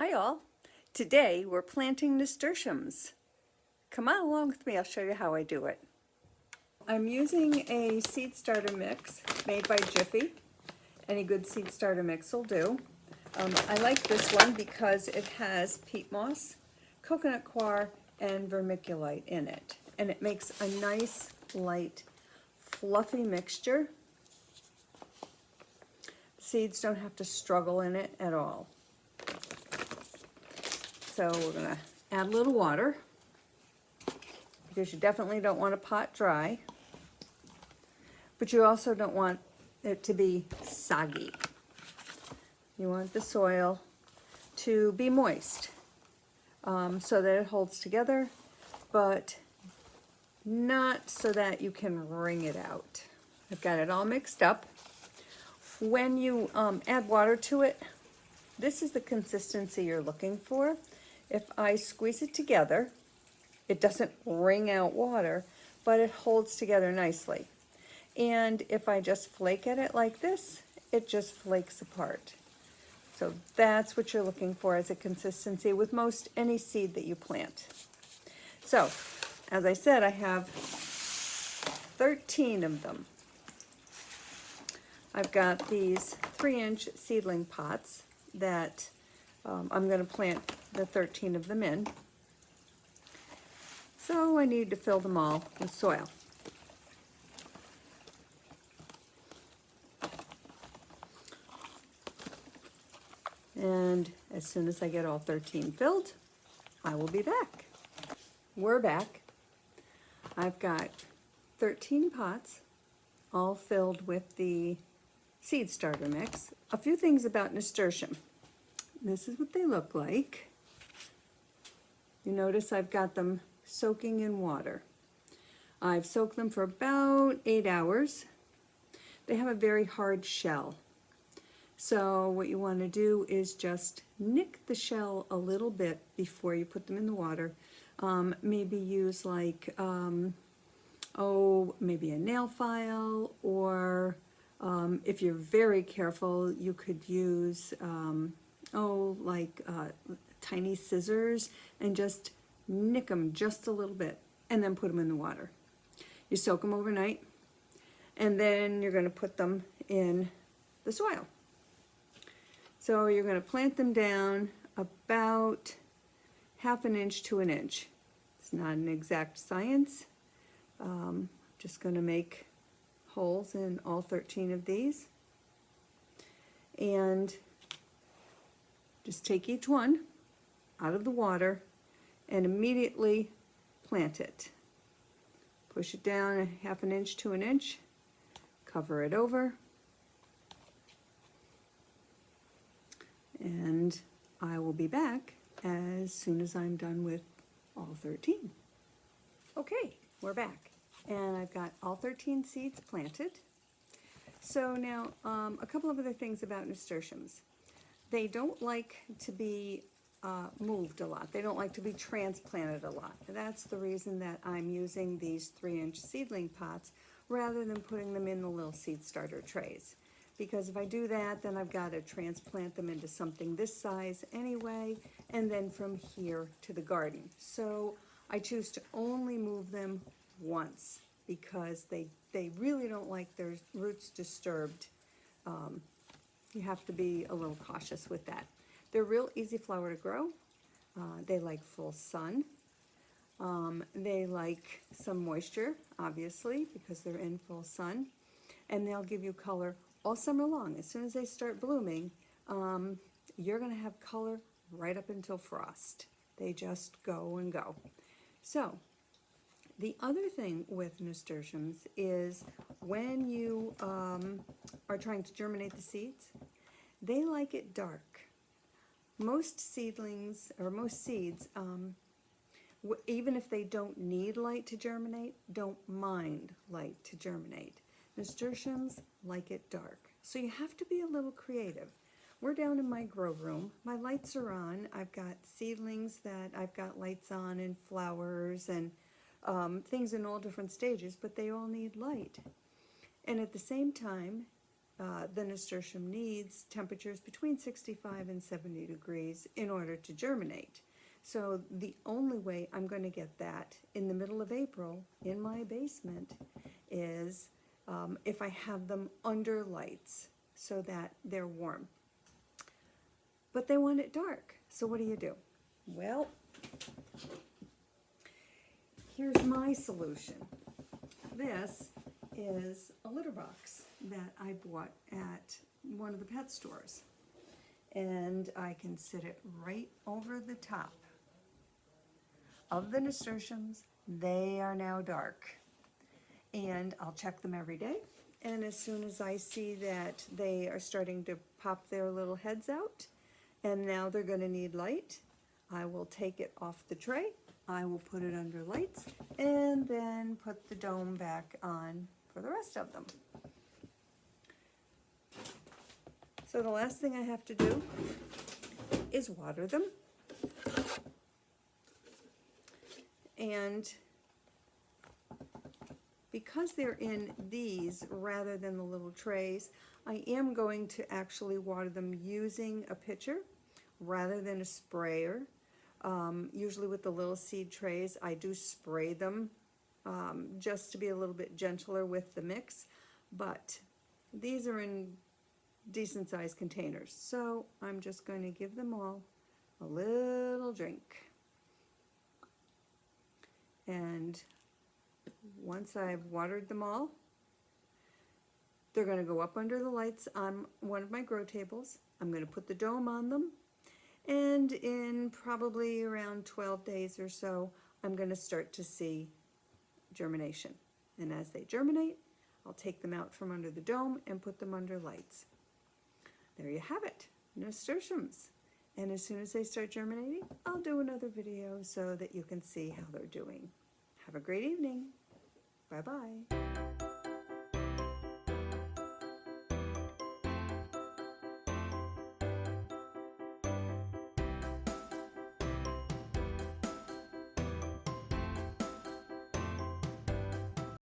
Hi all! Today we're planting nasturtiums. Come on along with me, I'll show you how I do it. I'm using a seed starter mix made by Jiffy. Any good seed starter mix will do. I like this one because it has peat moss, coconut coir, and vermiculite in it. And it makes a nice, light, fluffy mixture. Seeds don't have to struggle in it at all. So we're going to add a little water because you definitely don't want a pot dry, but you also don't want it to be soggy. You want the soil to be moist so that it holds together, but not so that you can wring it out. I've got it all mixed up. When you add water to it, this is the consistency you're looking for. If I squeeze it together, it doesn't wring out water, but it holds together nicely. And if I just flake at it like this, it just flakes apart. So that's what you're looking for as a consistency with most any seed that you plant. So, as I said, I have 13 of them. I've got these 3-inch seedling pots that I'm going to plant the 13 of them in. So I need to fill them all with soil. And as soon as I get all 13 filled, I will be back. We're back. I've got 13 pots all filled with the seed starter mix. A few things about nasturtium. This is what they look like. You notice I've got them soaking in water. I've soaked them for about 8 hours. They have a very hard shell. So what you want to do is just nick the shell a little bit before you put them in the water. Maybe use like, maybe a nail file, or if you're very careful, you could use, tiny scissors and just nick them just a little bit and then put them in the water. You soak them overnight and then you're going to put them in the soil. So you're going to plant them down about 1/2 inch to 1 inch. It's not an exact science. Just going to make holes in all 13 of these. And just take each one out of the water and immediately plant it. Push it down 1/2 inch to 1 inch. Cover it over. And I will be back as soon as I'm done with all 13. Okay, we're back. And I've got all 13 seeds planted. So now, a couple of other things about nasturtiums. They don't like to be moved a lot. They don't like to be transplanted a lot. That's the reason that I'm using these 3-inch seedling pots rather than putting them in the little seed starter trays. Because if I do that, then I've got to transplant them into something this size anyway, and then from here to the garden. So I choose to only move them once because they really don't like their roots disturbed. You have to be a little cautious with that. They're real easy flower to grow. They like full sun. They like some moisture, obviously, because they're in full sun. And they'll give you color all summer long. As soon as they start blooming, you're going to have color right up until frost. They just go and go. So, the other thing with nasturtiums is when you are trying to germinate the seeds, they like it dark. Most seedlings, or most seeds, even if they don't need light to germinate, don't mind light to germinate. Nasturtiums like it dark. So you have to be a little creative. We're down in my grow room. My lights are on. I've got seedlings that I've got lights on, and flowers and things in all different stages, but they all need light. And at the same time, the nasturtium needs temperatures between 65 and 70 degrees in order to germinate. So the only way I'm going to get that in the middle of April in my basement is if I have them under lights so that they're warm. But they want it dark, so what do? Well, here's my solution. This is a litter box that I bought at one of the pet stores. And I can sit it right over the top of the nasturtiums. They are now dark. And I'll check them every day. And as soon as I see that they are starting to pop their little heads out, and now they're going to need light, I will take it off the tray. I will put it under lights and then put the dome back on for the rest of them. So the last thing I have to do is water them. And because they're in these rather than the little trays, I am going to actually water them using a pitcher rather than a sprayer. Usually with the little seed trays, I do spray them just to be a little bit gentler with the mix, but these are in decent sized containers, so I'm just going to give them all a little drink. And once I've watered them all, they're going to go up under the lights on one of my grow tables. I'm going to put the dome on them, and in probably around 12 days or so, I'm going to start to see germination. And as they germinate, I'll take them out from under the dome and put them under lights. There you have it, nasturtiums. And as soon as they start germinating, I'll do another video so that you can see how they're doing. Have a great evening. Bye-bye.